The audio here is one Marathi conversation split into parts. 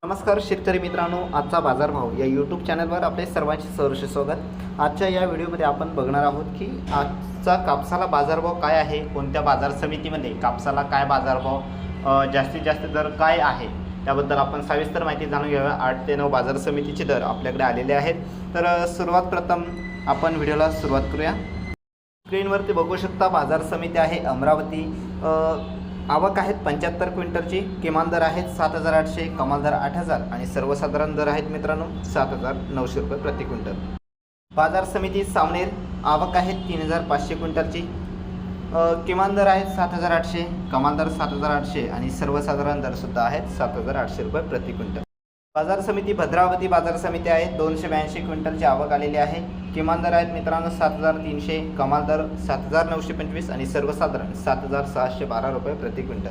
नमस्कार शेतकरी मित्रांनो, आजचा बाजारभाव या यूट्यूब चॅनलवर आपले सर्वांचे सहर्ष स्वागत। आजच्या या व्हिडिओमध्ये आपण बघणार आहोत की आजचा कापसाला बाजारभाव काय आहे, कोणत्या बाजार समितीमध्ये कापसाला काय बाजारभाव जास्तीत जास्त दर काय आहे त्याबद्दल आपण सविस्तर माहिती जाणून घेऊया। 8 ते 9 बाजार समितीचे दर आपल्याकडे आलेले आहेत। तर प्रथम आपण व्हिडिओला सुरुवात करूया। स्क्रीनवरती बघू शकता बाजार समिती आहे अमरावती। आवक आहेत 75 क्विंटलची, किमान दर आहेत 7,800, कमाल दर 8,000 आणि सर्वसाधारण दर आहेत मित्रांनो 7,900 रुपये प्रति क्विंटल। बाजार समिती सावनेर आवक आहे 3,500 क्विंटलची, किमान दर आहेत 7,800, कमाल दर 7,800 आणि सर्वसाधारण दर सुद्धा आहेत 7,800 रुपये प्रति क्विंटल। बाजार समिती भद्रावती बाजार समिती आहे 282 क्विंटलची आवक आलेली आहे, किमान दर आहेत मित्रांनो 7,300, कमाल दर 7,925 आणि सर्वसाधारण 7,612 रुपये प्रति क्विंटल।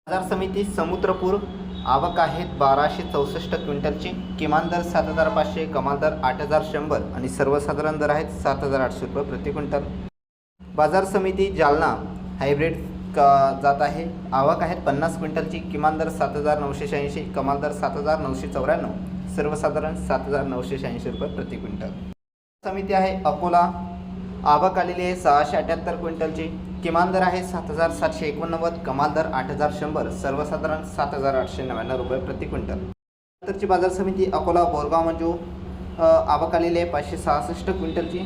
बाजार समिती समुद्रपूर आवक आहेत 1,264 क्विंटलची, किमान दर 7,500, कमाल दर 8,100 आणि सर्वसाधारण दर आहेत 7,800 रुपये प्रति क्विंटल। बाजार समिती जालना हायब्रिड जात आहे, आवक आहेत 50 क्विंटलची, किमान दर 7,986, कमाल दर 7,994, सर्वसाधारण 7,986 रुपये प्रति क्विंटल। समिती आहे अकोला, आवक आलेली आहे 678 क्विंटलची, किमान दर आहे 7,789, कमाल दर 8,100, सर्वसाधारण 7,899 रुपये प्रति क्विंटल। नंतरची बाजार समिती अकोला बोरगाव मंजू, आवक आलेली आहे 566 क्विंटलची,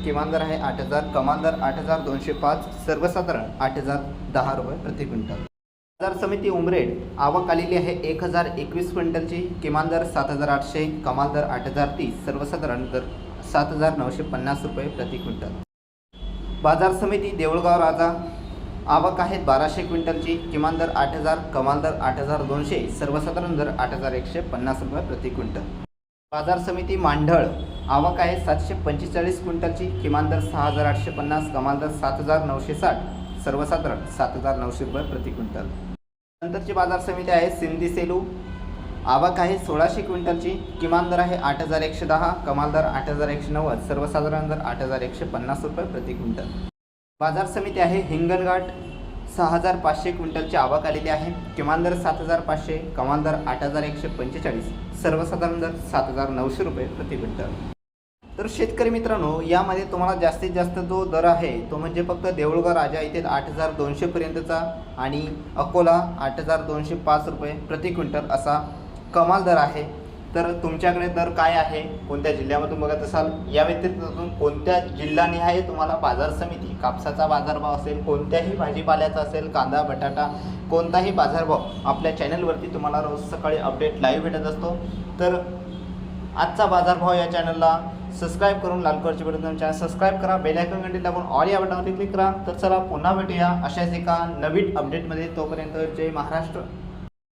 किमान दर आहे 8,000, कमाल दर 8,205, सर्वसाधारण 8,010 रुपये प्रति क्विंटल। बाजार समिती उमरेड आवक आलेली आहे 1,021 क्विंटलची, किमान दर 7,800, कमाल दर 8,030, सर्वसाधारण दर 7,950 रुपये प्रति क्विंटल। बाजार समिती देऊळगाव राजा आवक आहेत 1,200 क्विंटलची, किमान दर 8,000, कमाल दर 8,200, सर्वसाधारण दर 8,150 रुपये प्रति क्विंटल। बाजार समिती मांढळ आवक आहे 745 क्विंटलची, किमान दर 6,850, कमाल दर 7,960, सर्वसाधारण 7,900 रुपये प्रति क्विंटल। नंतरची बाजार समिती आहे सिंधी सेलू, आवक आहे 1,600 क्विंटलची, किमान दर आहे 8,110, कमाल दर 8,190, सर्वसाधारण दर 8,150 रुपये प्रति क्विंटल। बाजार समिती आहे हिंगणघाट 6,500 क्विंटलची आवक आलेली आहे, किमान दर 7,500, कमाल दर 8,145, सर्वसाधारण दर 7,900 रुपये प्रति क्विंटल। तर शेतकरी मित्रांनो, यामध्ये तुम्हाला जास्तीत जास्त जो दर आहे तो म्हणजे फक्त देऊळगाव राजा इथे 8,200 पर्यंतचा आणि अकोला 8,205 रुपये प्रति क्विंटल असा कमाल दर आहे। तर तुमच्याकडे दर काय आहे, कोणत्या जिल्ह्यामधून बघत असाल, या व्यतिरिक्त कोणत्या जिल्हानिहाय तुम्हाला बाजार समिती कापसाचा बाजारभाव असेल, कोणत्याही भाजीपाल्याचा असेल, कांदा बटाटा कोणताही बाजारभाव आपल्या चॅनलवरती तुम्हाला रोज सकाळी अपडेट लाईव्ह भेटत असतो। तर आजचा बाजारभाव या चॅनलला सबस्क्राईब करून लाल कलरचे बटन चॅनल सबस्क्राईब करा, बेल आयकॉन घंटी दाबून ऑल या बटनावरती क्लिक करा। तर चला पुन्हा भेटूया अशाच एका नवीन अपडेटमध्ये, तोपर्यंत जय महाराष्ट्र।